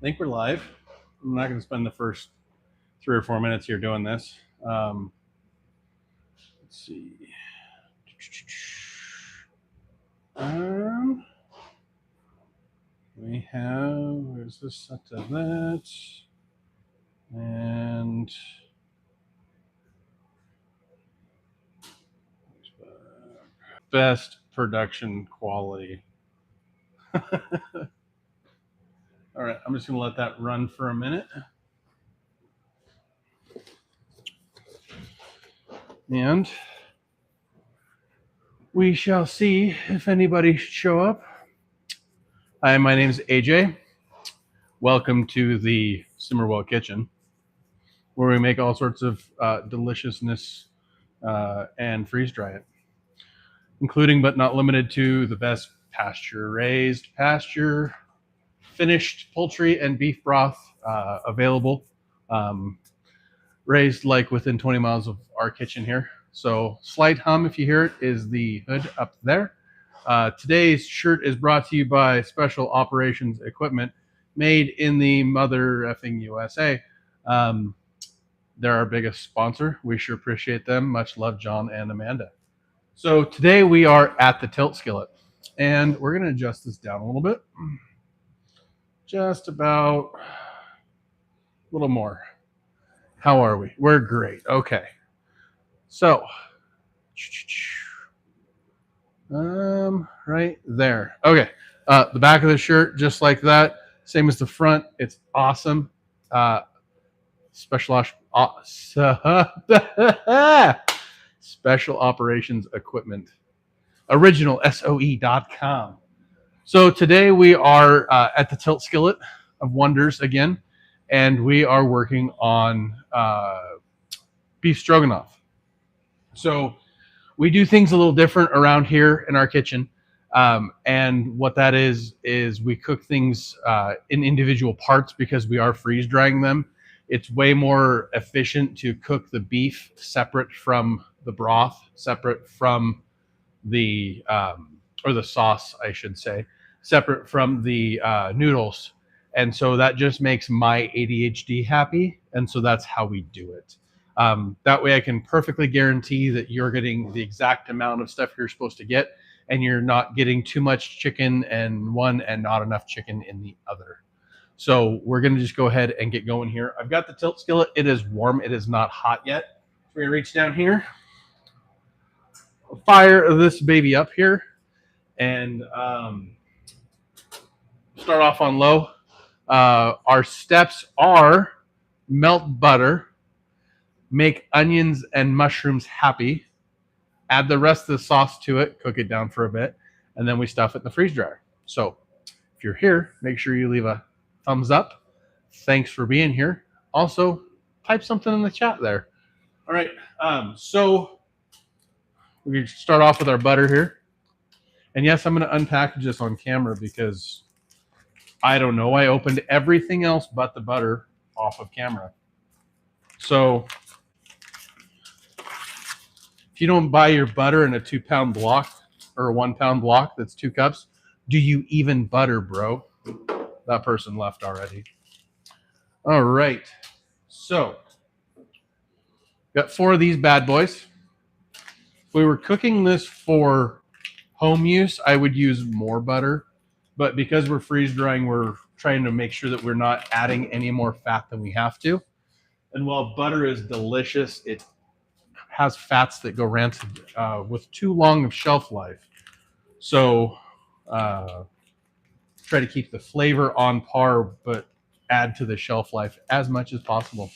think we're live. I'm not going to spend the first 3 or 4 minutes here doing this. Let's see. We have, where's this set to that? And best production quality. All right, I'm just going to let that run for a minute. And we shall see if anybody show up. Hi, my name is AJ. Welcome to the Simmerwell Kitchen, where we make all sorts of deliciousness and freeze dry it, including but not limited to the best pasture-raised, pasture-finished poultry and beef broth available, raised like within 20 miles of our kitchen here. So slight hum, if you hear it, is the hood up there. Today's shirt is brought to you by Special Operations Equipment, made in the mother effing USA. They're our biggest sponsor. We sure appreciate them. Much love, John and Amanda. So today we are at the tilt skillet, and we're going to adjust this down a little bit. Just about a little more. How are we? We're great. Okay. So, right there. Okay. The back of the shirt, just like that. Same as the front. It's awesome. Special Operations Equipment. OriginalSOE.com. So today we are at the Tilt Skillet of Wonders again, and we are working on beef stroganoff. So we do things a little different around here in our kitchen. And what that is we cook things in individual parts because we are freeze drying them. It's way more efficient to cook the beef separate from the broth, separate from the, or the sauce, I should say, separate from the noodles. And so that just makes my ADHD happy. And so that's how we do it. That way I can perfectly guarantee that you're getting the exact amount of stuff you're supposed to get, and you're not getting too much chicken in one and not enough chicken in the other. So we're going to just go ahead and get going here. I've got the tilt skillet. It is warm. It is not hot yet. So we're going to reach down here, fire this baby up here, and start off on low. Our steps are melt butter, make onions and mushrooms happy, add the rest of the sauce to it, cook it down for a bit, and then we stuff it in the freeze dryer. So if you're here, make sure you leave a thumbs up. Thanks for being here. Also, type something in the chat there. All right, so we can start off with our butter here. And yes, I'm going to unpackage this on camera because I don't know. I opened everything else but the butter off of camera. So if you don't buy your butter in a 2-pound block or a 1-pound block that's 2 cups, do you even butter, bro? That person left already. All right. So got 4 of these bad boys. If we were cooking this for home use, I would use more butter. But because we're freeze drying, we're trying to make sure that we're not adding any more fat than we have to. And while butter is delicious, it has fats that go rancid with too long of shelf life. So try to keep the flavor on par, but add to the shelf life as much as possible.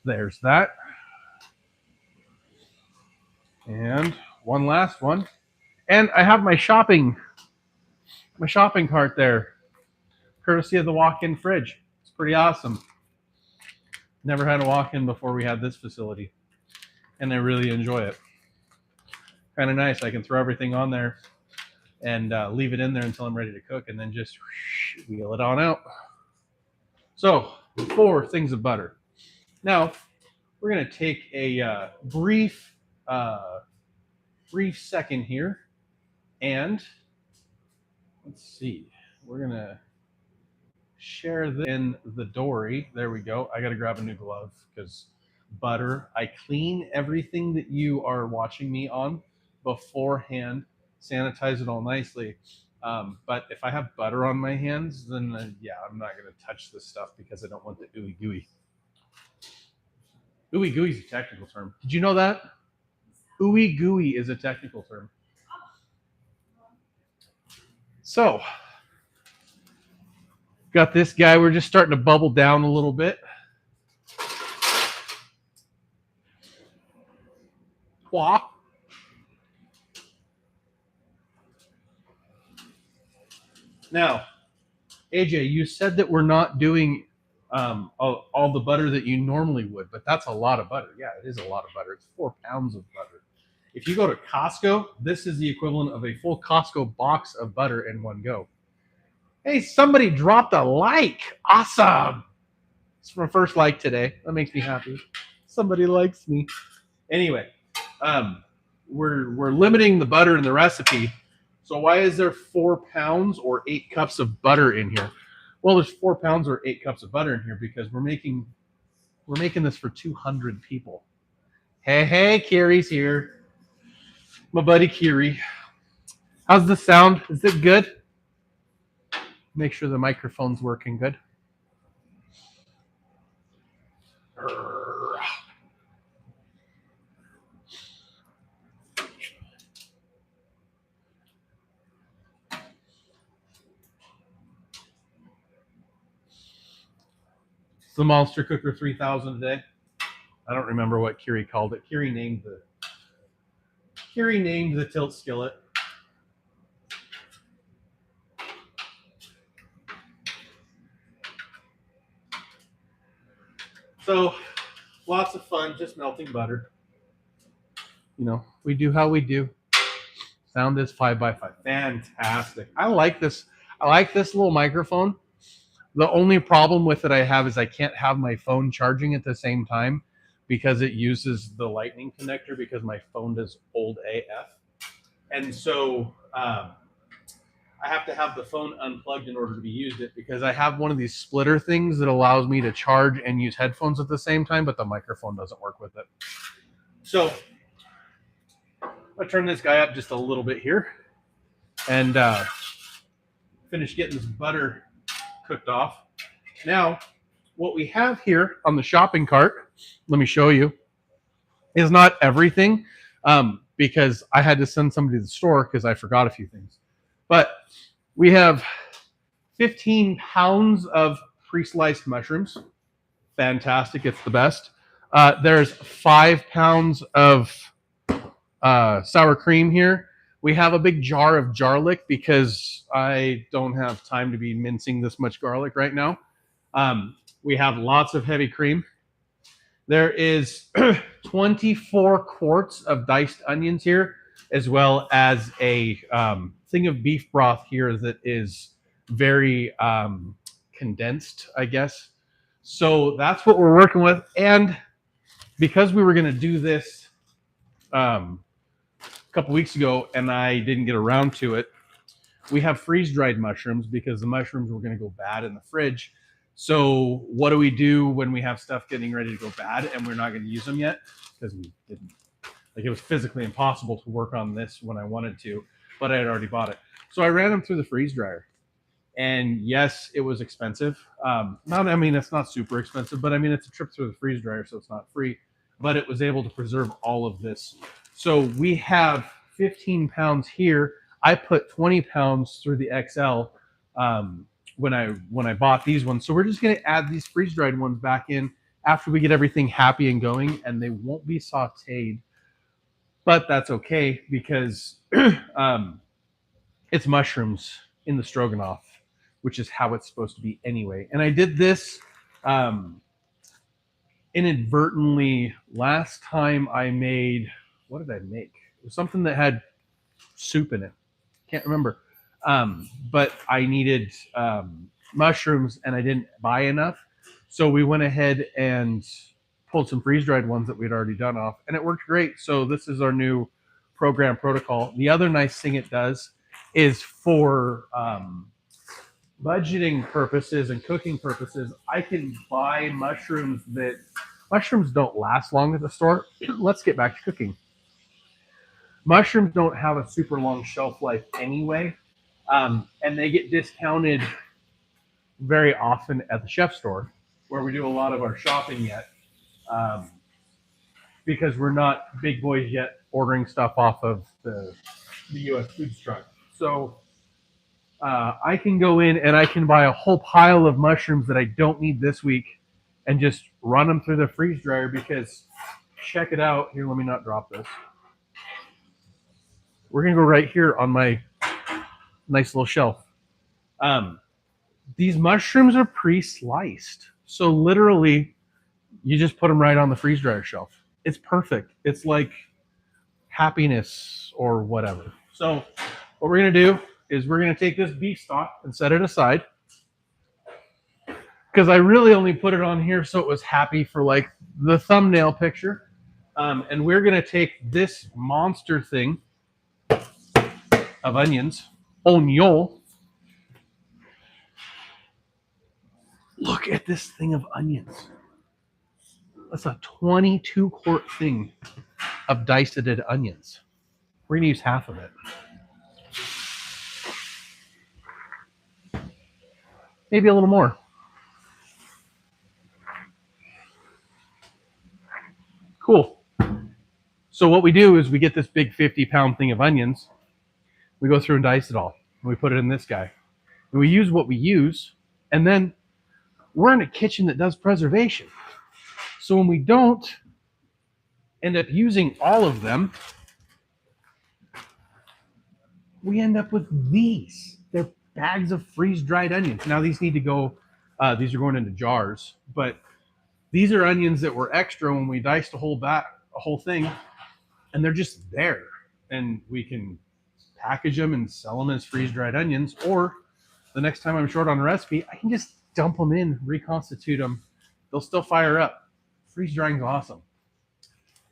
There's that. And one last one. And I have my shopping cart there, courtesy of the walk-in fridge. It's pretty awesome. Never had a walk-in before we had this facility, and I really enjoy it. Kind of nice. I can throw everything on there and leave it in there until I'm ready to cook, and then just wheel it on out. So 4 things of butter. Now we're going to take a brief second here, and let's see. We're going to share this in the dory. There we go. I got to grab a new glove because butter. I clean everything that you are watching me on beforehand, sanitize it all nicely. But if I have butter on my hands, then yeah, I'm not going to touch this stuff because I don't want the ooey gooey. Ooey gooey is a technical term. Did you know that? Ooey gooey is a technical term. So, got this guy. We're just starting to bubble down a little bit. Wah. Now, AJ, you said that we're not doing all the butter that you normally would, but that's a lot of butter. Yeah, it is a lot of butter. It's 4 pounds of butter. If you go to Costco, this is the equivalent of a full Costco box of butter in one go. Hey, somebody dropped a like. Awesome. It's my first like today. That makes me happy. Somebody likes me. Anyway, we're limiting the butter in the recipe. So why is there 4 pounds or 8 cups of butter in here? Well, there's 4 pounds or 8 cups of butter in here because we're making this for 200 people. Hey, Kiri's here. My buddy Kiri. How's the sound? Is it good? Make sure the microphone's working good. It's the Monster Cooker 3000 today. I don't remember what Kiri called it. Kiri named the tilt skillet. So, lots of fun, just melting butter. You know, we do how we do. Sound is 5x5. Fantastic. I like this. I like this little microphone. The only problem with it I have is I can't have my phone charging at the same time because it uses the lightning connector because my phone is old AF. And so I have to have the phone unplugged in order to be used it because I have one of these splitter things that allows me to charge and use headphones at the same time, but the microphone doesn't work with it. So I'll turn this guy up just a little bit here and finish getting this butter cooked off. Now, what we have here on the shopping cart, let me show you, is not everything because I had to send somebody to the store because I forgot a few things. But we have 15 pounds of pre-sliced mushrooms. Fantastic. It's the best. There's 5 pounds of sour cream here. We have a big jar of garlic because I don't have time to be mincing this much garlic right now. We have lots of heavy cream. There is 24 quarts of diced onions here, as well as a thing of beef broth here that is very condensed, I guess. So that's what we're working with. And because we were going to do this a couple weeks ago and I didn't get around to it, we have freeze-dried mushrooms because the mushrooms were going to go bad in the fridge. So what do we do when we have stuff getting ready to go bad and we're not going to use them yet? Because we didn't. Like, it was physically impossible to work on this when I wanted to, but I had already bought it. So I ran them through the freeze dryer. And yes, it was expensive. It's not super expensive, but I mean, it's a trip through the freeze dryer, so it's not free. But it was able to preserve all of this. So we have 15 pounds here. I put 20 pounds through the XL when I bought these ones. So we're just going to add these freeze-dried ones back in after we get everything happy and going, and they won't be sauteed. But that's okay because it's mushrooms in the stroganoff, which is how it's supposed to be anyway. And I did this inadvertently last time I made, what did I make? It was something that had soup in it. Can't remember. But I needed mushrooms and I didn't buy enough. So we went ahead and pulled some freeze-dried ones that we'd already done off, and it worked great. So this is our new program protocol. The other nice thing it does is for budgeting purposes and cooking purposes, I can buy mushrooms that mushrooms don't last long at the store. Let's get back to cooking. Mushrooms don't have a super long shelf life anyway, and they get discounted very often at the chef store, where we do a lot of our shopping yet, um, because we're not big boys yet ordering stuff off of the U.S. food truck. So I can go in and I can buy a whole pile of mushrooms that I don't need this week and just run them through the freeze dryer because check it out. Here, let me not drop this. We're going to go right here on my nice little shelf. These mushrooms are pre-sliced. So literally, you just put them right on the freeze dryer shelf. It's perfect. It's like happiness or whatever. So what we're going to do is we're going to take this beef stock and set it aside, because I really only put it on here so it was happy for like the thumbnail picture. And we're going to take this monster thing of onions, oignon. Look at this thing of onions. That's a 22-quart thing of diced onions. We're going to use half of it. Maybe a little more. Cool. So what we do is we get this big 50-pound thing of onions. We go through and dice it all. And we put it in this guy. And we use what we use. And then we're in a kitchen that does preservation. So when we don't end up using all of them, we end up with these. They're bags of freeze-dried onions. Now these need to go, these are going into jars, but these are onions that were extra when we diced a whole thing, and they're just there. And we can package them and sell them as freeze-dried onions, or the next time I'm short on a recipe, I can just dump them in, reconstitute them. They'll still fire up. Freeze-drying is awesome.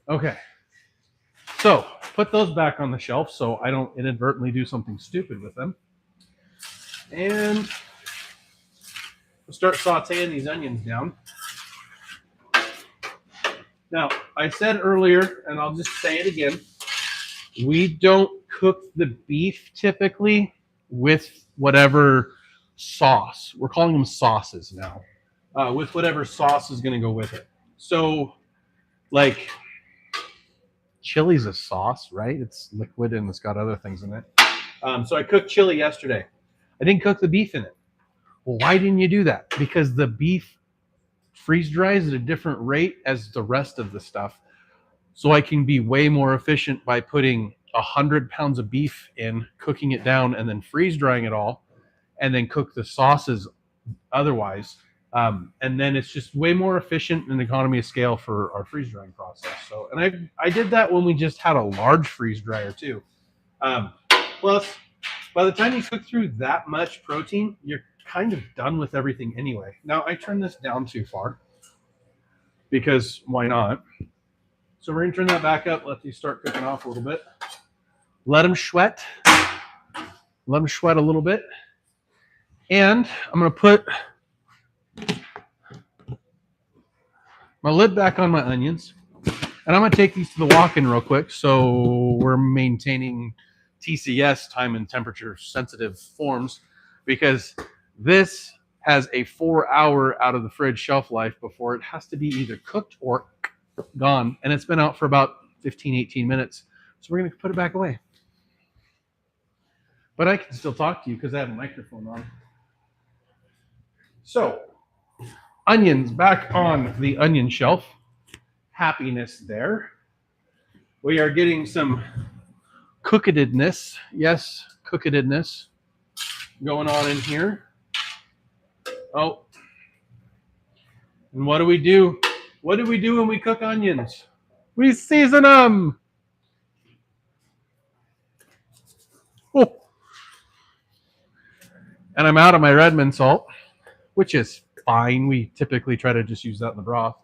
Okay. So put those back on the shelf so I don't inadvertently do something stupid with them. And we'll start sauteing these onions down. Now, I said earlier, and I'll just say it again, we don't cook the beef typically with whatever sauce. We're calling them sauces now. With whatever sauce is going to go with it. So, like, chili's a sauce, right? It's liquid and it's got other things in it. So I cooked chili yesterday. I didn't cook the beef in it. Well, why didn't you do that? Because the beef freeze dries at a different rate as the rest of the stuff. So I can be way more efficient by putting 100 pounds of beef in, cooking it down, and then freeze drying it all, and then cook the sauces otherwise. And then it's just way more efficient and economy of scale for our freeze drying process. So, and I did that when we just had a large freeze dryer too. Plus, by the time you cook through that much protein, you're kind of done with everything anyway. Now I turned this down too far because why not? So we're gonna turn that back up, let these start cooking off a little bit. Let them sweat. Let them sweat a little bit. And I'm gonna put my lid back on my onions. And I'm gonna take these to the walk-in real quick so we're maintaining TCS, time and temperature sensitive forms, because this has a 4-hour out of the fridge shelf life before it has to be either cooked or gone. And it's been out for about 15, 18 minutes. So we're going to put it back away. But I can still talk to you because I have a microphone on. So, onions back on the onion shelf. Happiness there. We are getting some cookedness. Yes, cookedness going on in here. Oh. And what do we do? What do we do when we cook onions? We season them. Oh. And I'm out of my Redmond salt, which is fine. We typically try to just use that in the broth.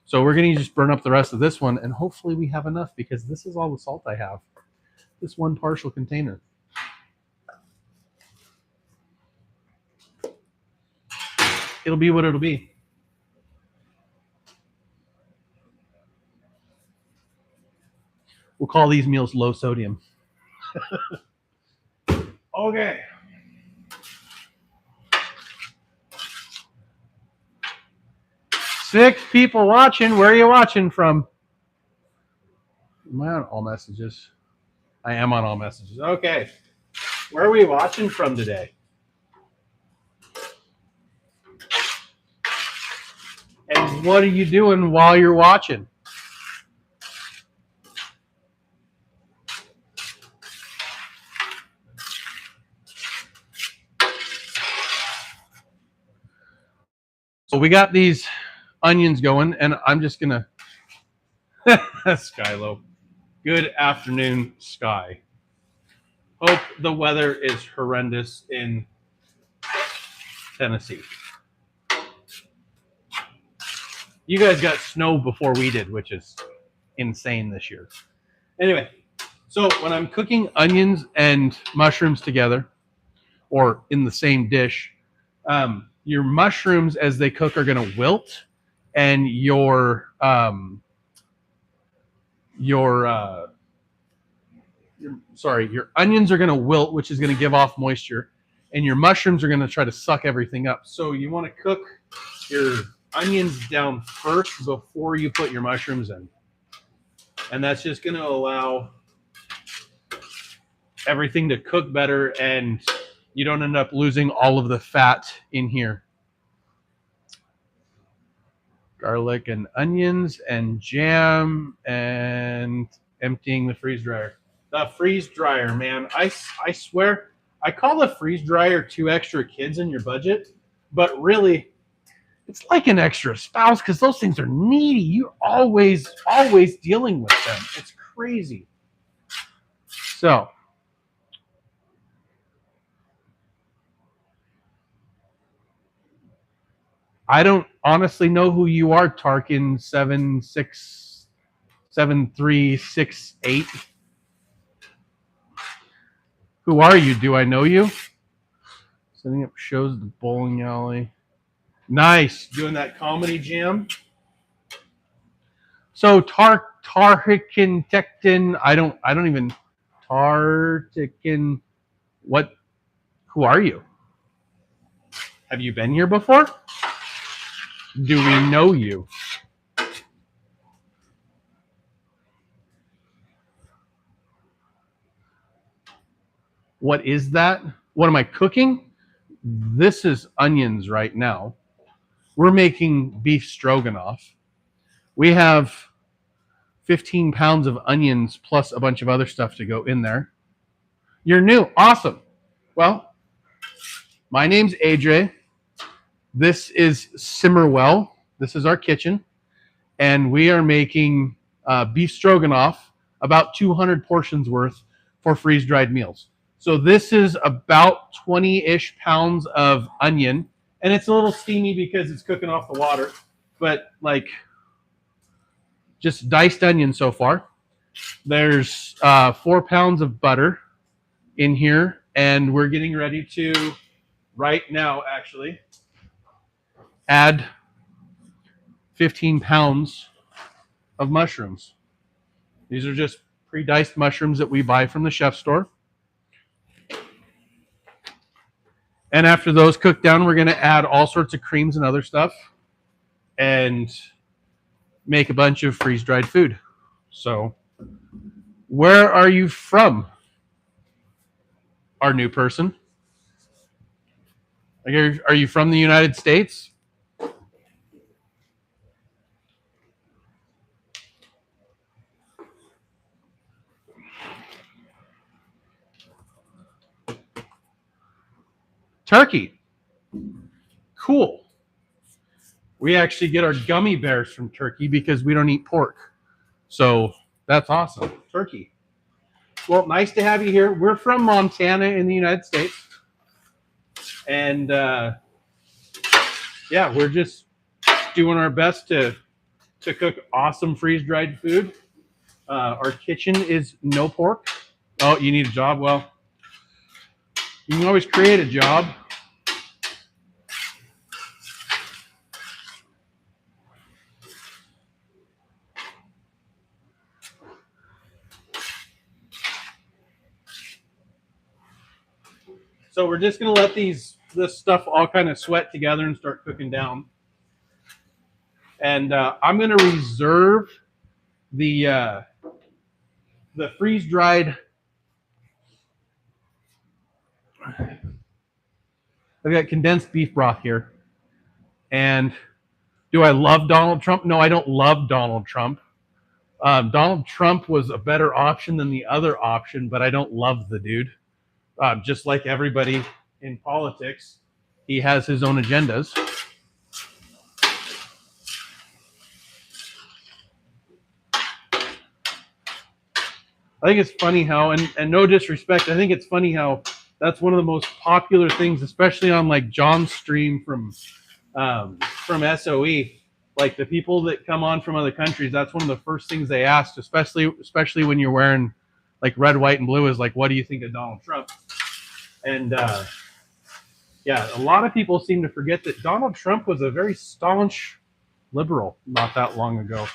So we're going to just burn up the rest of this one, and hopefully we have enough because this is all the salt I have. This one partial container. it'll be what it'll be. We'll call these meals low sodium. Okay. 6 people watching. Where are you watching from? Am I on all messages? I am on all messages. Okay. Where are we watching from today? And what are you doing while you're watching? So we got these onions going, and I'm just gonna Skylo. Good afternoon, Sky. Hope the weather is horrendous in Tennessee. You guys got snow before we did, which is insane this year. Anyway, so when I'm cooking onions and mushrooms together, or in the same dish, your mushrooms as they cook are going to wilt, and your onions are going to wilt, which is going to give off moisture, and your mushrooms are going to try to suck everything up. So you want to cook your onions down first before you put your mushrooms in, and that's just going to allow everything to cook better, and you don't end up losing all of the fat in here. Garlic and onions and jam and emptying the freeze dryer. The freeze dryer, man. I swear, I call the freeze dryer 2 extra kids in your budget, but really, it's like an extra spouse because those things are needy. You're always dealing with them. It's crazy. So, I don't honestly know who you are, Tarkin 767368. Who are you? Do I know you? Setting up shows at the bowling alley. Nice, doing that comedy jam. So Tarkin Tecton, I don't even Tarkin. What? Who are you? Have you been here before? Do we know you? What is that? What am I cooking? This is onions right now. We're making beef stroganoff. We have 15 pounds of onions plus a bunch of other stuff to go in there. You're new. Awesome. Well, my name's AJ. This is Simmerwell. This is our kitchen. And we are making beef stroganoff, about 200 portions worth for freeze-dried meals. So this is about 20-ish pounds of onion. And it's a little steamy because it's cooking off the water. But like, just diced onion so far. There's 4 pounds of butter in here. And we're getting ready to, right now actually, add 15 pounds of mushrooms. These are just pre-diced mushrooms that we buy from the chef store. And after those cook down, we're going to add all sorts of creams and other stuff and make a bunch of freeze-dried food. So, where are you from, our new person? Are you from the United States? Turkey. Cool. We actually get our gummy bears from Turkey because we don't eat pork. So that's awesome. Turkey. Well, nice to have you here. We're from Montana in the United States. And yeah, we're just doing our best to cook awesome freeze-dried food. Our kitchen is no pork. Oh, you need a job? Well, you can always create a job. So we're just gonna let this stuff all kind of sweat together and start cooking down. And I'm gonna reserve the freeze dried. I've got condensed beef broth here. And do I love Donald Trump? No, I don't love Donald Trump. Donald Trump was a better option than the other option, but I don't love the dude. Just like everybody in politics, he has his own agendas. I think it's funny how, and no disrespect, I think it's funny how that's one of the most popular things, especially on like John's stream from SOE. Like the people that come on from other countries, that's one of the first things they ask, especially when you're wearing like red, white, and blue, is like, what do you think of Donald Trump? And yeah, a lot of people seem to forget that Donald Trump was a very staunch liberal not that long ago.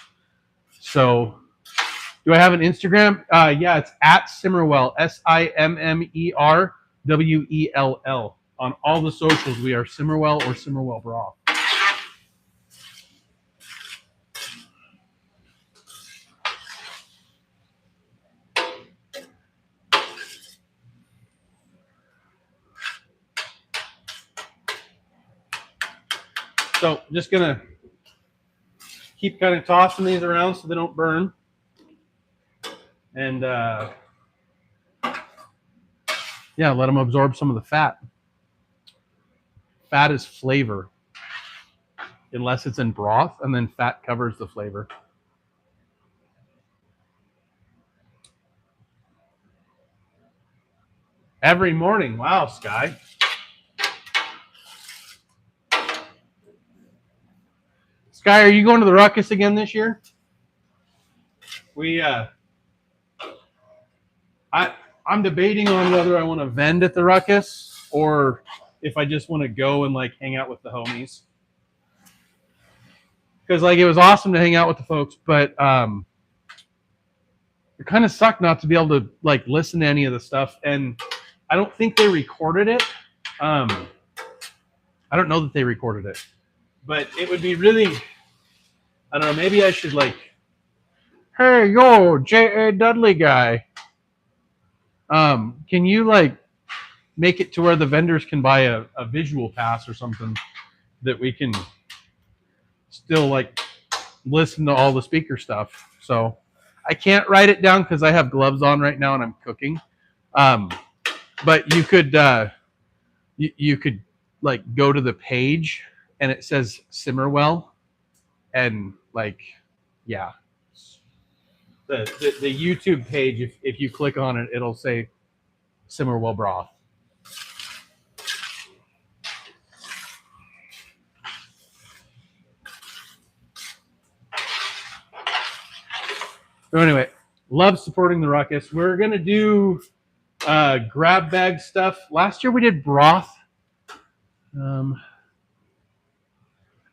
So, do I have an Instagram? Yeah, it's at Simmerwell, SIMMERWELL. On all the socials, we are Simmerwell or Simmerwell Broth. So, just gonna keep kind of tossing these around so they don't burn. And yeah, let them absorb some of the fat. Fat is flavor, unless it's in broth, and then fat covers the flavor. Every morning. Wow, Sky. Sky, are you going to the Ruckus again this year? I'm debating on whether I want to vend at the Ruckus or if I just want to go and like hang out with the homies. Because like it was awesome to hang out with the folks, but it kind of sucked not to be able to like listen to any of the stuff. And I don't think they recorded it. I don't know that they recorded it, but it would be really, I don't know, maybe I should like, hey, yo, J.A. Dudley guy. Can you like make it to where the vendors can buy a visual pass or something that we can still like listen to all the speaker stuff? So I can't write it down because I have gloves on right now and I'm cooking. But you could you could like go to the page and it says Simmerwell, and like yeah, the YouTube page, if you click on it, it'll say Simmerwell Broth. So anyway, love supporting the Ruckus. We're gonna do grab bag stuff. Last year we did broth.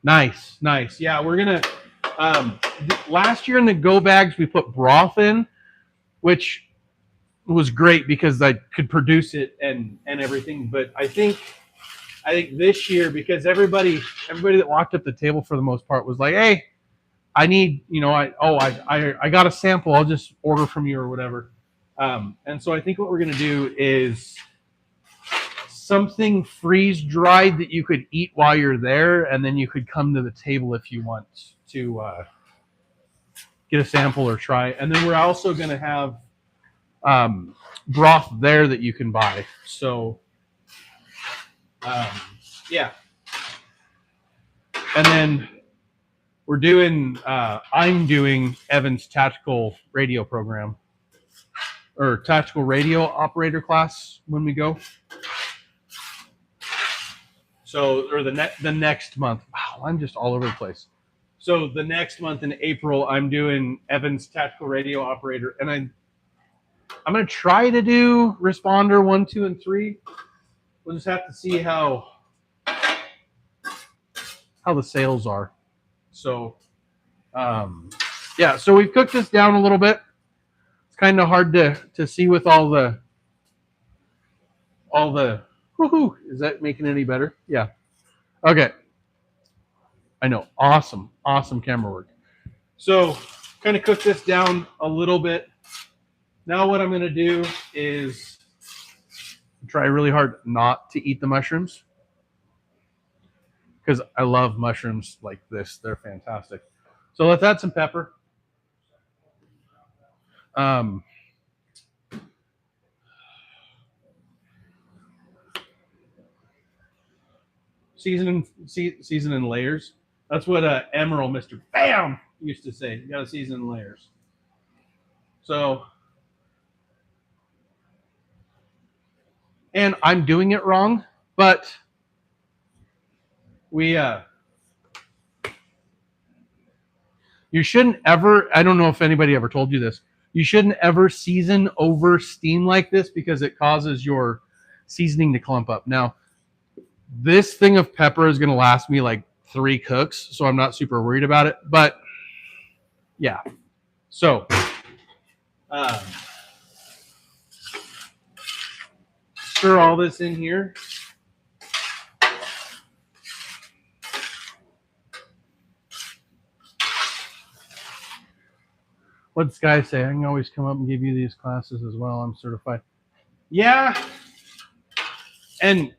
Nice. Yeah, we're gonna. Last year in the go bags we put broth in, which was great because I could produce it and everything. But I think this year, because everybody that walked up the table for the most part was like, hey, I need, I got a sample. I'll just order from you or whatever. And so I think what we're gonna do is something freeze dried that you could eat while you're there, and then you could come to the table if you want to get a sample or try. And then we're also going to have broth there that you can buy. So, yeah. And then I'm doing Evan's tactical radio program, or tactical radio operator class when we go. So, or the next month. Wow, I'm just all over the place. So the next month in April, I'm doing Evan's tactical radio operator, and I'm going to try to do responder 1, 2, and 3. We'll just have to see how the sales are. So, yeah. So we've cooked this down a little bit. It's kind of hard to see with all the Woohoo! Is that making it any better? Yeah. Okay. I know. Awesome. Awesome camera work. So kind of cook this down a little bit. Now what I'm going to do is try really hard not to eat the mushrooms because I love mushrooms like this. They're fantastic. So let's add some pepper. Season in layers. That's what Emerald Mr. Bam used to say. You got to season in layers. So, and I'm doing it wrong, but you shouldn't ever, I don't know if anybody ever told you this, you shouldn't ever season over steam like this because it causes your seasoning to clump up. Now, this thing of pepper is going to last me like 3 cooks, so I'm not super worried about it. But yeah, so stir all this in here. What's Sky say? I can always come up and give you these classes as well. I'm certified. Yeah, and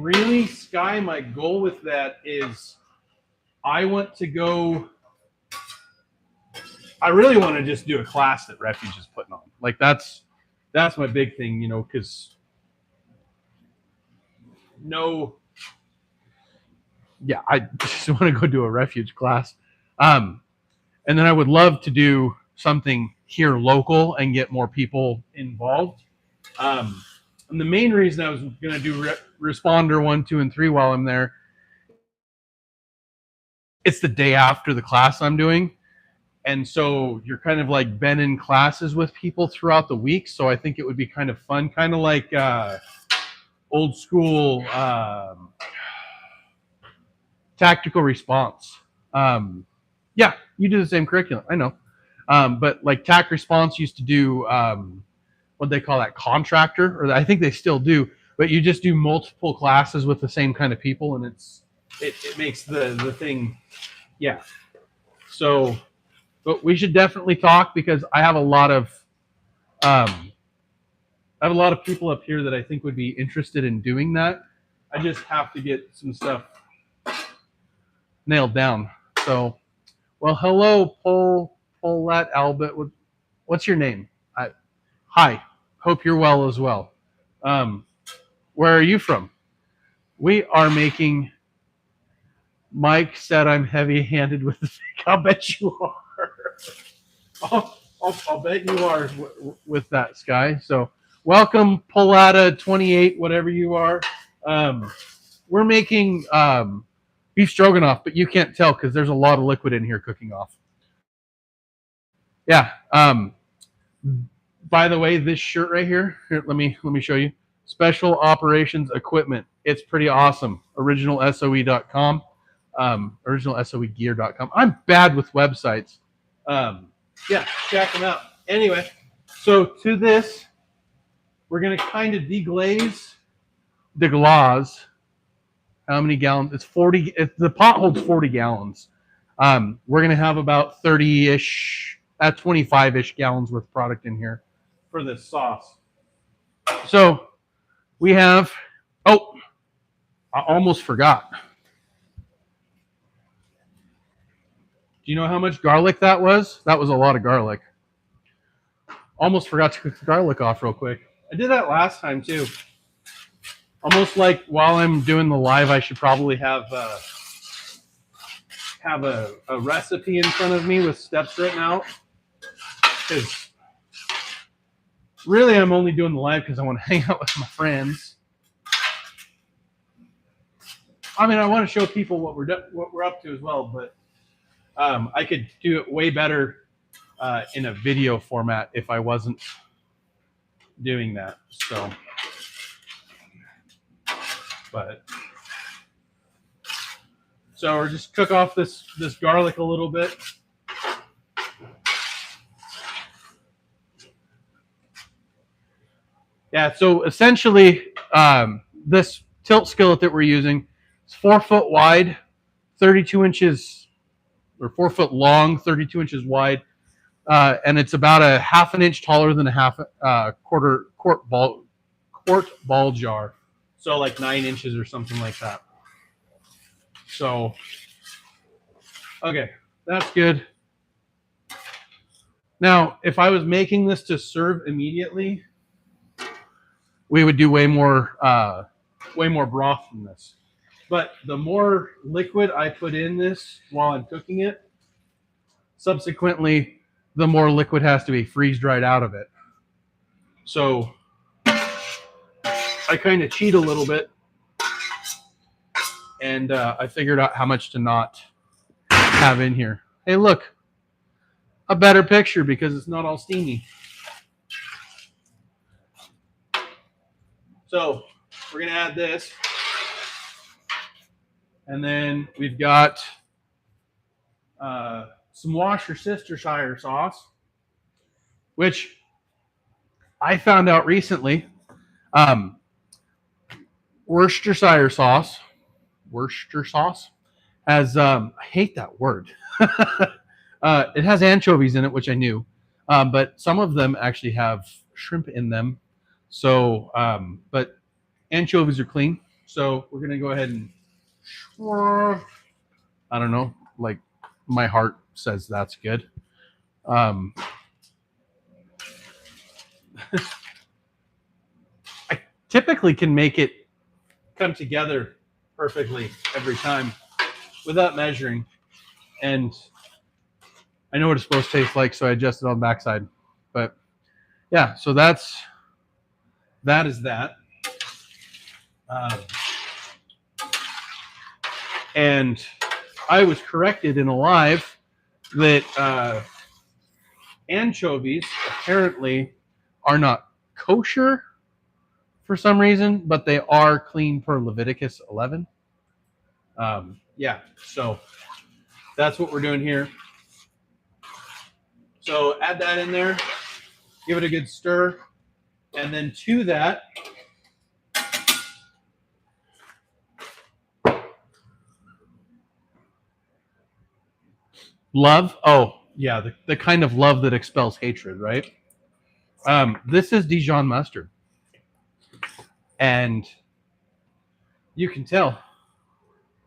really, Sky, my goal with that is I want to go. I really want to just do a class that Refuge is putting on. Like that's my big thing, you know, because I just want to go do a Refuge class. And then I would love to do something here local and get more people involved. And the main reason I was going to do Responder 1, 2, and 3 while I'm there, it's the day after the class I'm doing. And so you're kind of like been in classes with people throughout the week. So I think it would be kind of fun, kind of like old school tactical response. Yeah, you do the same curriculum. I know. But like TAC Response used to do what they call that, contractor, or I think they still do. But you just do multiple classes with the same kind of people, and it makes the thing, yeah. So, but we should definitely talk because I have a lot of people up here that I think would be interested in doing that. I just have to get some stuff nailed down. So, well, hello, Paulette Albert. What's your name? Hi. Hope you're well as well. Where are you from? We are making. Mike said I'm heavy-handed with the fake. I'll bet you are. I'll bet you are with that, Sky. So welcome, Polata 28, whatever you are. We're making beef stroganoff, but you can't tell because there's a lot of liquid in here cooking off. Yeah. By the way, this shirt right here, let me show you. Special Operations Equipment. It's pretty awesome. OriginalSOE.com. OriginalSOEgear.com. I'm bad with websites. Yeah, check them out. Anyway, so to this, we're going to kind of deglaze. How many gallons? It's 40. The pot holds 40 gallons. We're going to have about 30-ish, 25-ish gallons worth of product in here for this sauce. So we have, I almost forgot. Do you know how much garlic that was? That was a lot of garlic. Almost forgot to cook the garlic off real quick. I did that last time too. Almost like while I'm doing the live, I should probably have a recipe in front of me with steps written out. Because really, I'm only doing the live because I want to hang out with my friends. I mean, I want to show people what we're up to as well, but I could do it way better in a video format if I wasn't doing that. So, so we're just cook off this garlic a little bit. Yeah, so essentially, this tilt skillet that we're using is 4 foot wide, 32 inches, or 4 foot long, 32 inches wide, and it's about a half an inch taller than a half quart ball jar. So like 9 inches or something like that. So, okay, that's good. Now, if I was making this to serve immediately, we would do way more broth than this. But the more liquid I put in this while I'm cooking it, subsequently, the more liquid has to be freeze dried out of it. So I kind of cheat a little bit, and I figured out how much to not have in here. Hey, look, a better picture because it's not all steamy. So we're going to add this. And then we've got some Worcestershire sauce, which I found out recently. Worcestershire sauce has, I hate that word. It has anchovies in it, which I knew. But some of them actually have shrimp in them. So, but anchovies are clean. So we're going to go ahead and, I don't know, like my heart says that's good. I typically can make it come together perfectly every time without measuring. And I know what it's supposed to taste like, so I adjusted on the backside. But yeah, so that is that. And I was corrected in a live that anchovies apparently are not kosher for some reason, but they are clean per Leviticus 11. Yeah, so that's what we're doing here. So add that in there, give it a good stir, and then to that, love. Oh, yeah, the kind of love that expels hatred, right? This is Dijon mustard. And you can tell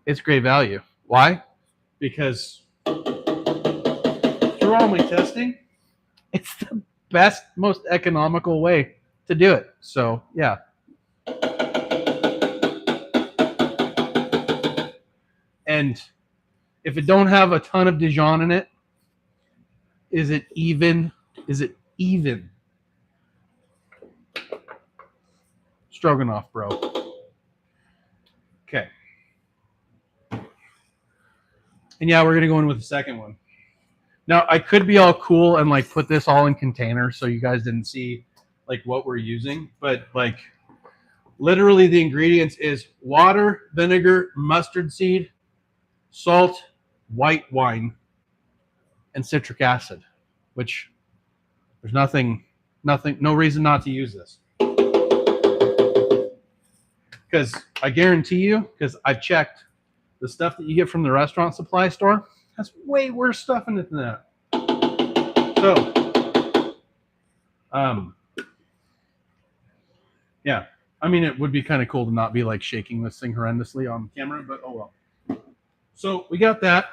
it's great value. Why? Because through all my testing, it's the best, most economical way to do it. So, yeah. And if it don't have a ton of Dijon in it, is it even Stroganoff, bro? Okay. And yeah, we're gonna go in with the second one. Now I could be all cool and like put this all in containers so you guys didn't see like what we're using, but like literally the ingredients is water, vinegar, mustard seed, salt, white wine, and citric acid, which there's no reason not to use this. Because I guarantee you, because I've checked, the stuff that you get from the restaurant supply store has way worse stuff in it than that. So, yeah. I mean, it would be kind of cool to not be like shaking this thing horrendously on camera, but oh well. So we got that.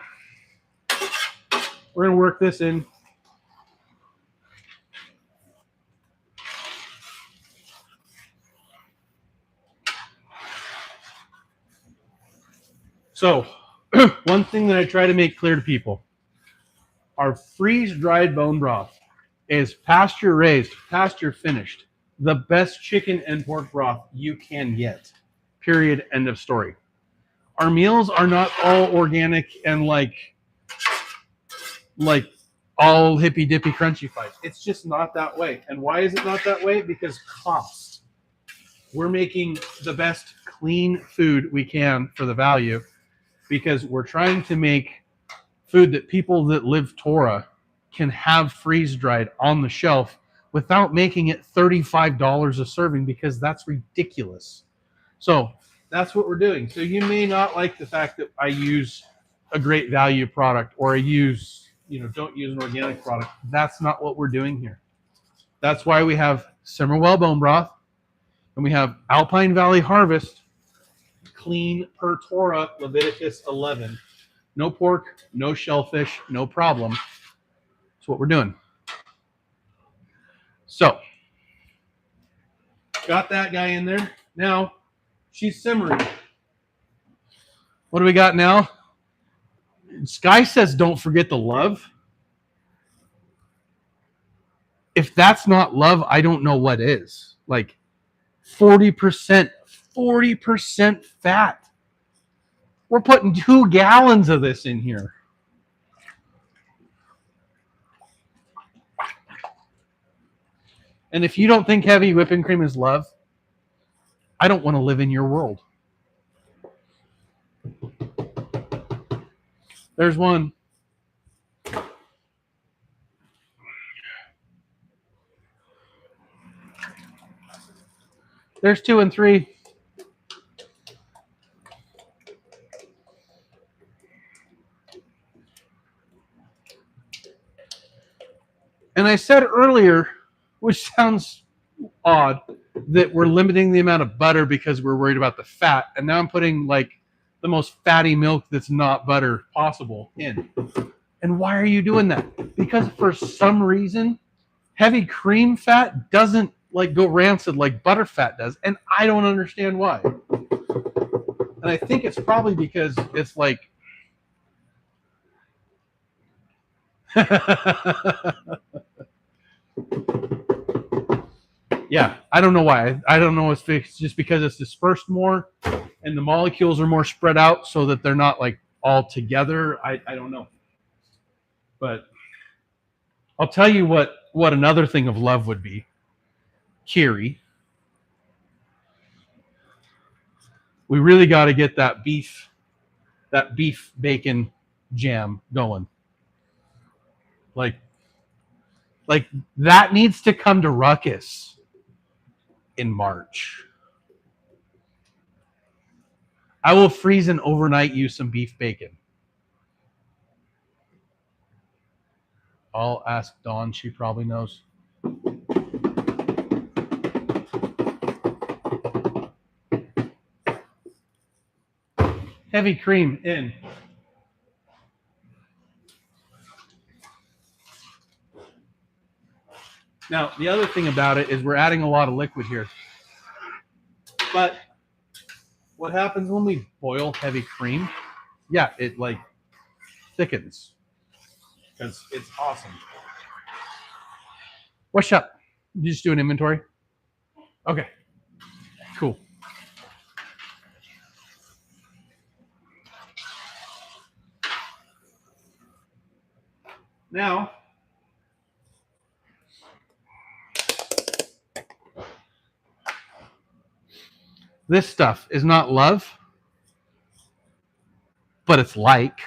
We're going to work this in. So, one thing that I try to make clear to people, our freeze-dried bone broth is pasture-raised, pasture-finished, the best chicken and pork broth you can get. Period. End of story. Our meals are not all organic and like all hippy-dippy crunchy fights. It's just not that way. And why is it not that way? Because cost. We're making the best clean food we can for the value, because we're trying to make food that people that live Torah can have freeze-dried on the shelf without making it $35 a serving, because that's ridiculous. So that's what we're doing. So you may not like the fact that I use a great value product, or I don't use an organic product. That's not what we're doing here. That's why we have Simmerwell bone broth, and we have Alpine Valley Harvest clean per Torah Leviticus 11. No pork, no shellfish, no problem. That's what we're doing. So, got that guy in there. Now, she's simmering. What do we got now? Sky says don't forget the love. If that's not love, I don't know what is. Like 40% fat. We're putting 2 gallons of this in here. And if you don't think heavy whipping cream is love, I don't want to live in your world. There's one. There's 2 and 3. And I said earlier, which sounds odd, that we're limiting the amount of butter because we're worried about the fat. And now I'm putting like the most fatty milk that's not butter possible in. And why are you doing that? Because for some reason, heavy cream fat doesn't like go rancid like butter fat does. And I don't understand why. And I think it's probably because it's like yeah, I don't know why. I don't know if it's just because it's dispersed more and the molecules are more spread out so that they're not like all together. I don't know. But I'll tell you what another thing of love would be. Kiri. We really got to get that beef bacon jam going. Like that needs to come to Ruckus in March. I will freeze and overnight you some beef bacon. I'll ask Dawn. She probably knows. Heavy cream in. Now, the other thing about it is we're adding a lot of liquid here. But what happens when we boil heavy cream? Yeah, it like thickens. Because it's awesome. What's up? You just do an inventory? Okay. Cool. Now, this stuff is not love, but it's like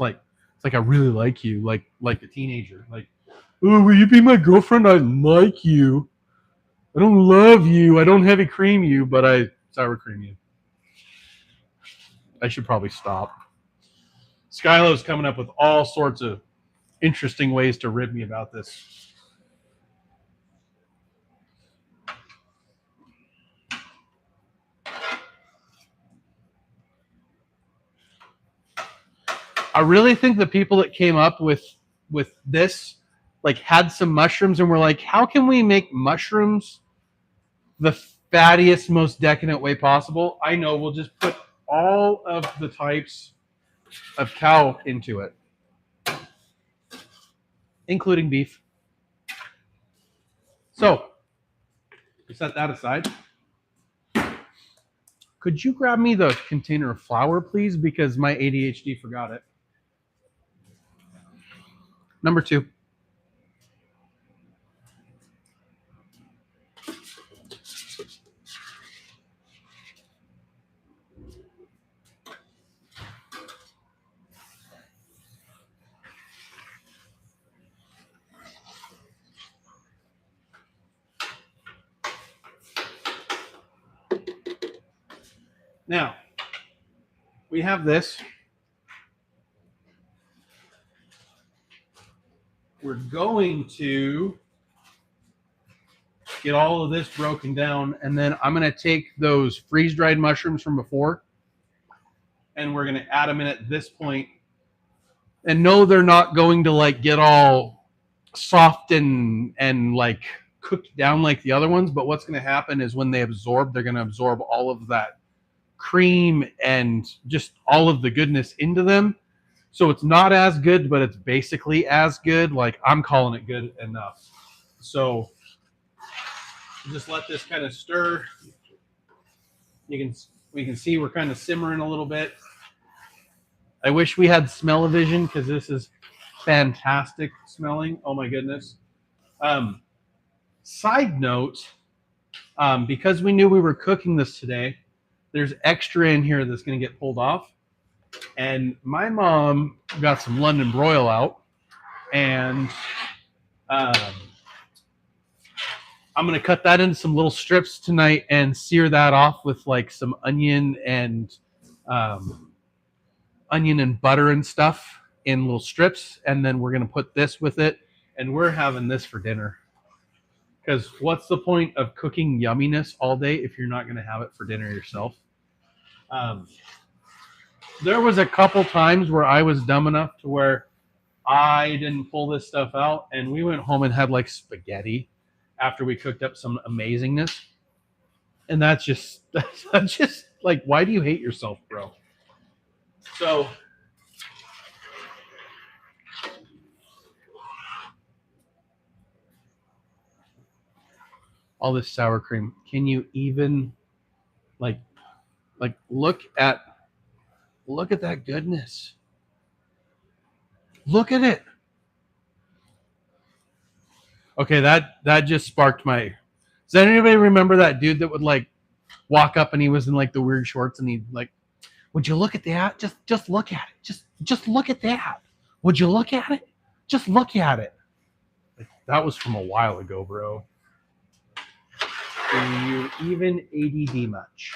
I really like you, like a teenager. Like, oh, will you be my girlfriend? I like you. I don't love you. I don't heavy cream you, but I sour cream you. I should probably stop. Skylo's coming up with all sorts of interesting ways to rib me about this. I really think the people that came up with this like had some mushrooms and were like, how can we make mushrooms the fattiest, most decadent way possible? I know, we'll just put all of the types of cow into it, including beef. So, set that aside. Could you grab me the container of flour, please? Because my ADHD forgot it. Number 2. Now, we have this. We're going to get all of this broken down, and then I'm going to take those freeze-dried mushrooms from before, and we're going to add them in at this point. And no, they're not going to like get all soft and like cooked down like the other ones, but what's going to happen is when they absorb, they're going to absorb all of that cream and just all of the goodness into them. So it's not as good, but it's basically as good. Like, I'm calling it good enough. So just let this kind of stir. We can see we're kind of simmering a little bit. I wish we had smell-o-vision because this is fantastic smelling. Oh my goodness. Side note, because we knew we were cooking this today, there's extra in here that's going to get pulled off. And my mom got some London broil out, and I'm going to cut that into some little strips tonight and sear that off with like some onion and butter and stuff in little strips. And then we're going to put this with it, and we're having this for dinner. Because what's the point of cooking yumminess all day if you're not going to have it for dinner yourself? There was a couple times where I was dumb enough to where I didn't pull this stuff out, and we went home and had like spaghetti after we cooked up some amazingness. And that's just like, why do you hate yourself, bro? So all this sour cream, can you even like look at that goodness? Look at it. Okay, that just sparked my. Does anybody remember that dude that would like walk up and he was in like the weird shorts and he'd like, would you look at that? Just look at it. Just look at that. Would you look at it? Just look at it. Like, that was from a while ago, bro. Are you even ADD much?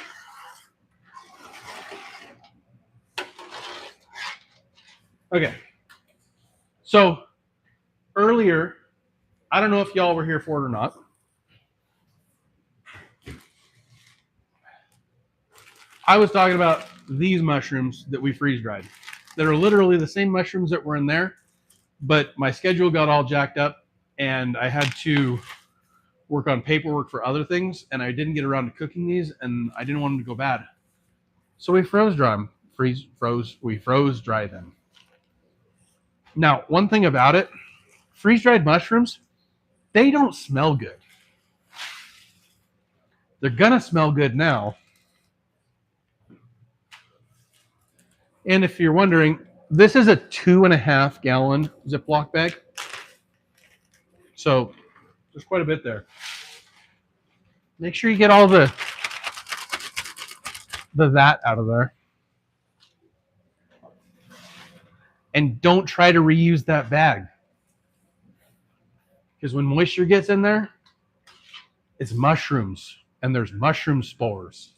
Okay. So earlier, I don't know if y'all were here for it or not. I was talking about these mushrooms that we freeze dried. That are literally the same mushrooms that were in there, but my schedule got all jacked up and I had to work on paperwork for other things, and I didn't get around to cooking these, and I didn't want them to go bad. So we froze dry them. We froze dry them. Now, one thing about it, freeze-dried mushrooms, they don't smell good. They're gonna smell good now. And if you're wondering, this is a 2.5 gallon Ziploc bag. So there's quite a bit there. Make sure you get all the that out of there. And don't try to reuse that bag. Because when moisture gets in there, it's mushrooms. And there's mushroom spores.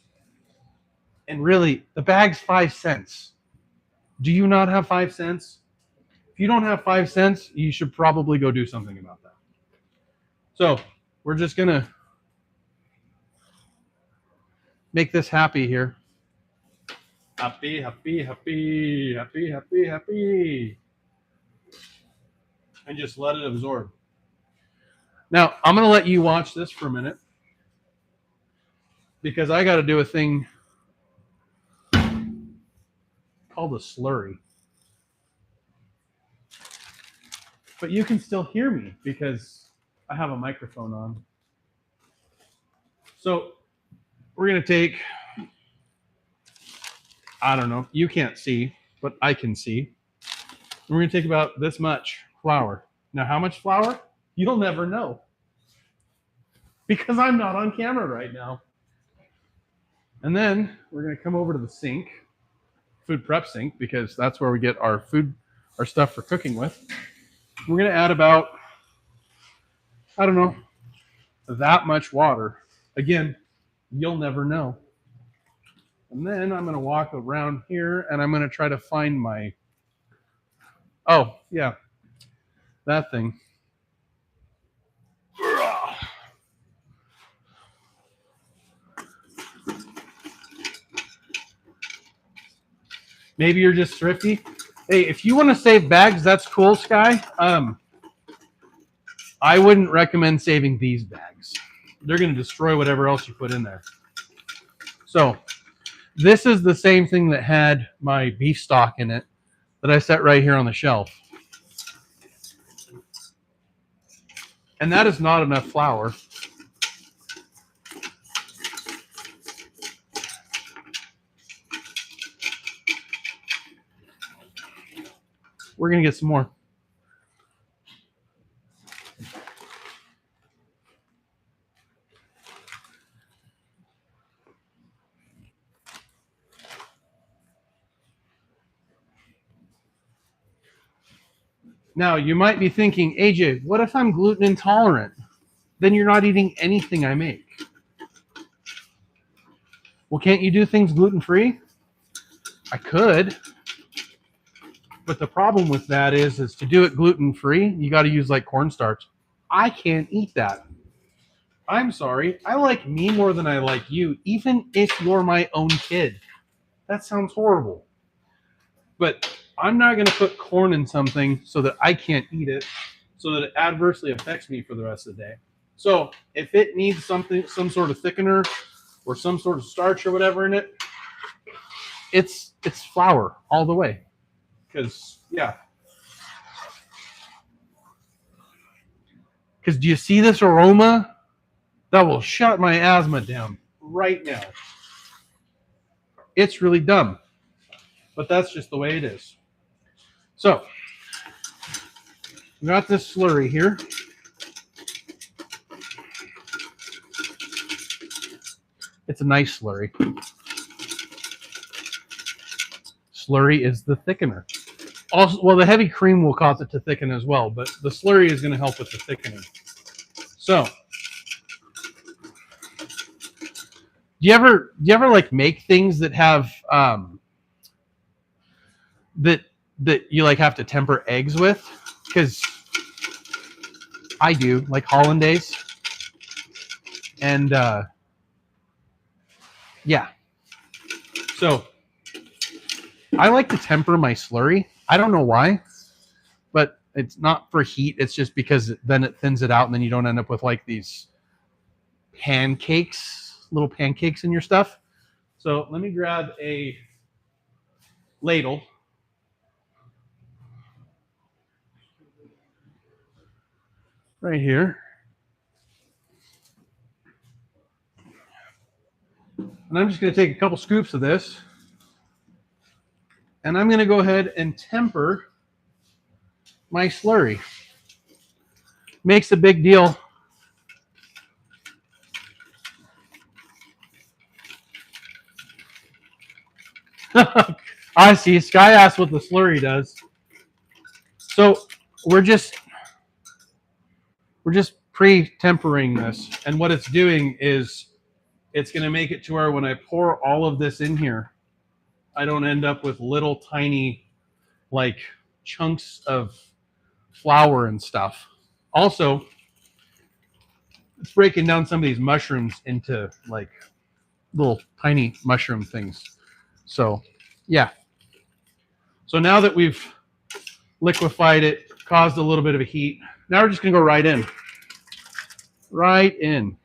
And really, the bag's 5 cents. Do you not have 5 cents? If you don't have 5 cents, you should probably go do something about that. So we're just going to make this happy here. Happy, happy, happy, happy, happy, happy. And just let it absorb. Now, I'm going to let you watch this for a minute because I got to do a thing called a slurry. But you can still hear me because I have a microphone on. So we're going to take, I don't know, you can't see, but I can see. We're going to take about this much flour. Now, how much flour? You'll never know because I'm not on camera right now. And then we're going to come over to the sink, food prep sink, because that's where we get our food, our stuff for cooking with. We're going to add about, I don't know, that much water. Again, you'll never know. And then I'm going to walk around here and I'm going to try to find my, oh, yeah, that thing. Maybe you're just thrifty. Hey, if you want to save bags, that's cool, Sky. I wouldn't recommend saving these bags. They're going to destroy whatever else you put in there. So this is the same thing that had my beef stock in it that I set right here on the shelf. And that is not enough flour. We're going to get some more. Now, you might be thinking, AJ, what if I'm gluten intolerant? Then you're not eating anything I make. Well, can't you do things gluten-free? I could. But the problem with that is to do it gluten-free, you got to use like cornstarch. I can't eat that. I'm sorry. I like me more than I like you, even if you're my own kid. That sounds horrible. But I'm not going to put corn in something so that I can't eat it, so that it adversely affects me for the rest of the day. So if it needs something, some sort of thickener or some sort of starch or whatever in it, it's flour all the way. Because, yeah. Because do you see this aroma? That will shut my asthma down right now. It's really dumb. But that's just the way it is. So, we got this slurry here. It's a nice slurry. Slurry is the thickener. Also, well, the heavy cream will cause it to thicken as well, but the slurry is going to help with the thickening. So, do you ever like make things that have that you like have to temper eggs with? Because I do, like hollandaise, and yeah. So I like to temper my slurry. I don't know why, but it's not for heat. It's just because then it thins it out, and then you don't end up with like these pancakes, little pancakes in your stuff. So let me grab a ladle. Right here. And I'm just going to take a couple scoops of this. And I'm going to go ahead and temper my slurry. Makes a big deal. I see. Sky asked what the slurry does. So we're just pre-tempering this. And what it's doing is it's going to make it to where when I pour all of this in here, I don't end up with little tiny like chunks of flour and stuff. Also, it's breaking down some of these mushrooms into like little tiny mushroom things. So, yeah. So now that we've liquefied it, caused a little bit of a heat, now we're just going to go right in. Right in.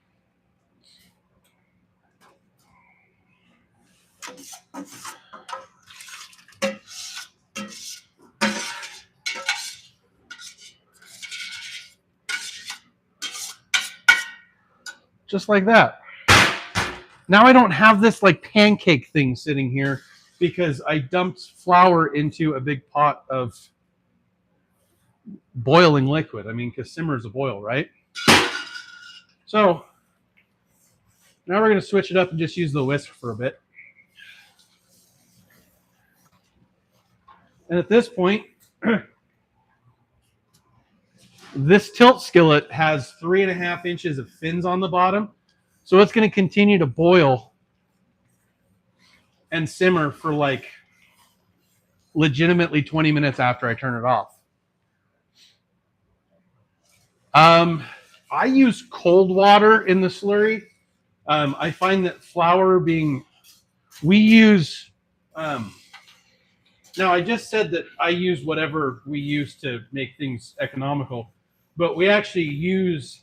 Just like that. Now I don't have this like pancake thing sitting here because I dumped flour into a big pot of boiling liquid. I mean, because simmer is a boil, right? So now we're going to switch it up and just use the whisk for a bit. And at this point, this tilt skillet has 3.5 inches of fins on the bottom. So it's going to continue to boil and simmer for like legitimately 20 minutes after I turn it off. I use cold water in the slurry. I find that we use, now I just said that I use whatever we use to make things economical, but we actually use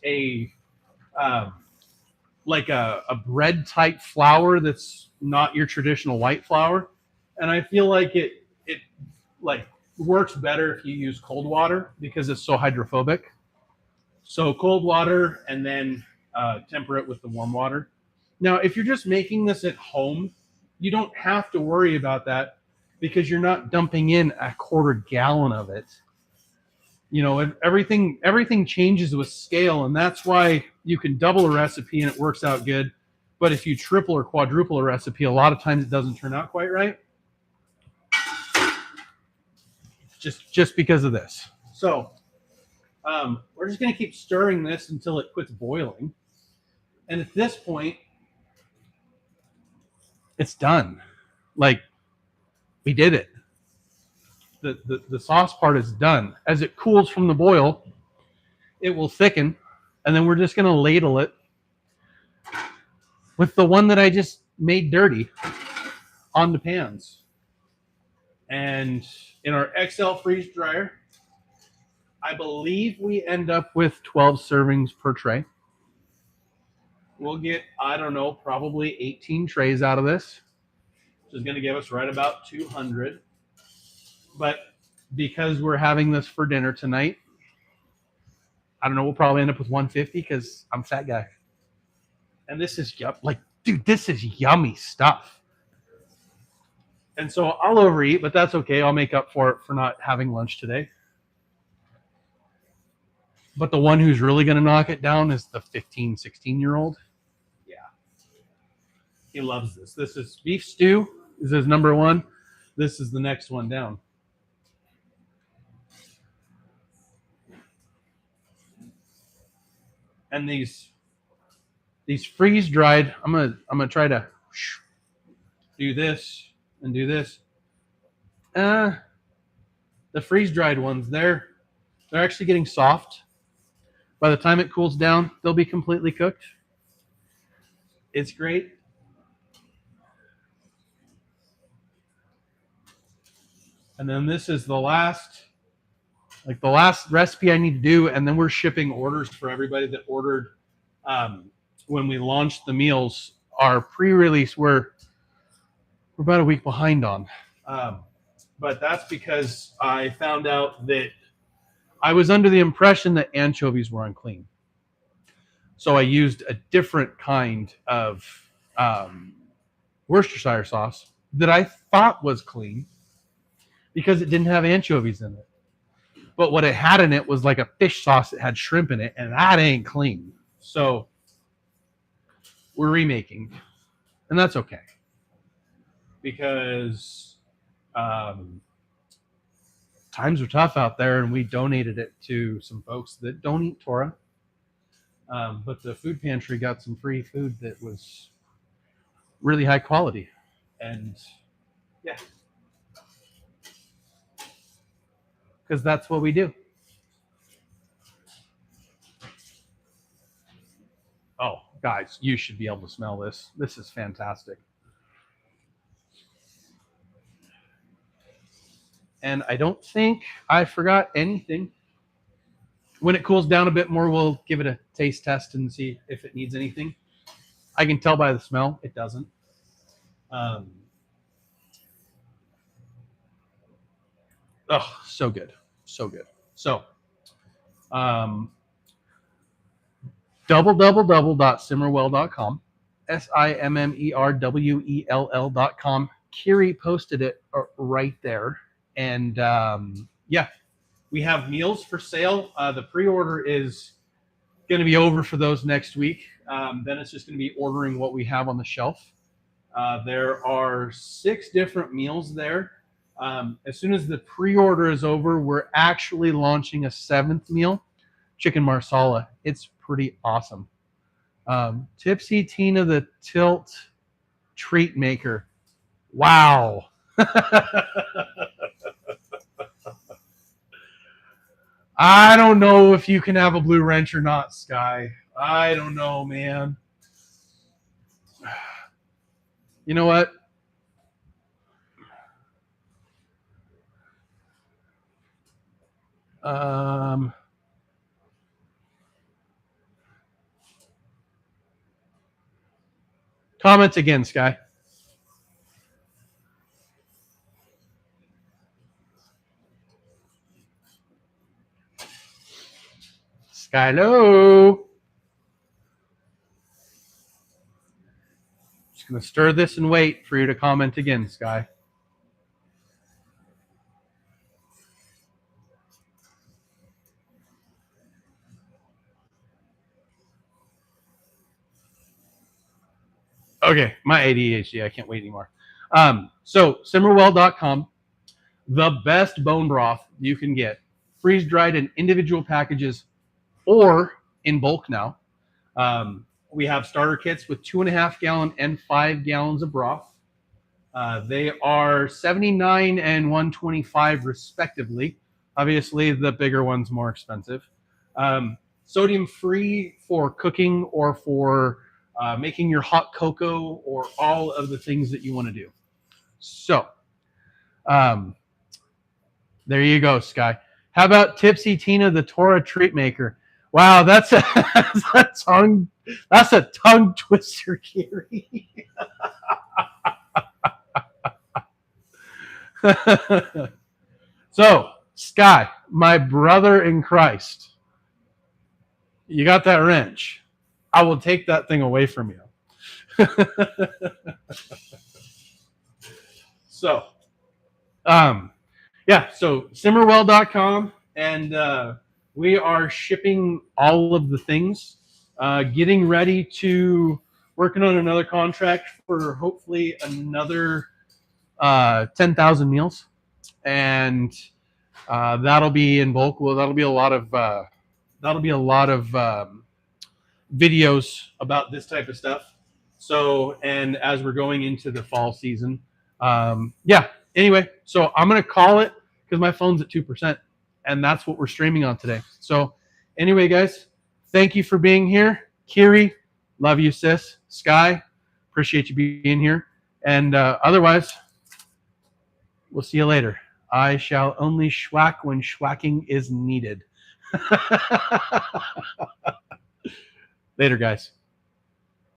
like a bread type flour that's not your traditional white flour. And I feel like it like works better if you use cold water because it's so hydrophobic. So cold water and then temper it with the warm water. Now, if you're just making this at home, you don't have to worry about that because you're not dumping in a quarter gallon of it. You know, everything changes with scale, and that's why you can double a recipe and it works out good. But if you triple or quadruple a recipe, a lot of times it doesn't turn out quite right. Just because of this. So we're just going to keep stirring this until it quits boiling. And at this point, it's done. Like, we did it. The sauce part is done. As it cools from the boil, it will thicken, and then we're just going to ladle it with the one that I just made dirty on the pans. And in our XL freeze dryer, I believe we end up with 12 servings per tray. We'll get, I don't know, probably 18 trays out of this, which is going to give us right about 200. But because we're having this for dinner tonight, I don't know, we'll probably end up with 150 because I'm a fat guy. And this is, like, dude, this is yummy stuff. And so I'll overeat, but that's okay. I'll make up for it for not having lunch today. But the one who's really going to knock it down is the 15, 16-year-old. Yeah. He loves this. This is beef stew. This is number one. This is the next one down. And these freeze dried, I'm gonna try to do this and do this. The freeze dried ones, they're actually getting soft. By the time it cools down, they'll be completely cooked. It's great. And then this is the last recipe I need to do, and then we're shipping orders for everybody that ordered when we launched the meals. Our pre-release we're about a week behind on, but that's because I found out that I was under the impression that anchovies were unclean, so I used a different kind of Worcestershire sauce that I thought was clean because it didn't have anchovies in it. But what it had in it was like a fish sauce that had shrimp in it, and that ain't clean. So we're remaking, and that's okay. Because times are tough out there, and we donated it to some folks that don't eat Torah. But the food pantry got some free food that was really high quality. And yeah. Because that's what we do. Oh, guys, you should be able to smell this. This is fantastic. And I don't think I forgot anything. When it cools down a bit more, we'll give it a taste test and see if it needs anything. I can tell by the smell, it doesn't. Oh, so good. So good. So, www.simmerwell.com, SIMMERWELL.com. Kiri posted it right there. And yeah, we have meals for sale. The pre-order is going to be over for those next week. Then it's just going to be ordering what we have on the shelf. There are 6 different meals there. As soon as the pre-order is over, we're actually launching a 7th meal, chicken marsala. It's pretty awesome. Tipsy Tina the Tilt Treat Maker. Wow. I don't know if you can have a blue wrench or not, Sky. I don't know, man. You know what? Um, Comment again, Sky. Skylo. Just gonna stir this and wait for you to comment again, Sky. Okay, my ADHD. I can't wait anymore. So simmerwell.com, the best bone broth you can get, freeze dried in individual packages or in bulk now. We have starter kits with 2.5 gallon and 5 gallons of broth. They are 79 and 125 respectively. Obviously, the bigger one's more expensive. Sodium free for cooking or for making your hot cocoa or all of the things that you want to do. So, um, there you go, Sky. How about Tipsy Tina, the Torah treat maker? Wow, that's a tongue twister, Gary. So, Sky, my brother in Christ, you got that wrench. I will take that thing away from you. So, yeah, so simmerwell.com, and we are shipping all of the things, getting ready to working on another contract for hopefully another 10,000 meals, and that'll be in bulk. Well, that'll be a lot of videos about this type of stuff. So, and as we're going into the fall season, yeah. Anyway, so I'm gonna call it because my phone's at 2%, and that's what we're streaming on today. So, anyway, guys, thank you for being here. Kiri, love you, sis. Sky, appreciate you being here. And otherwise, we'll see you later. I shall only schwack when schwacking is needed. Later, guys.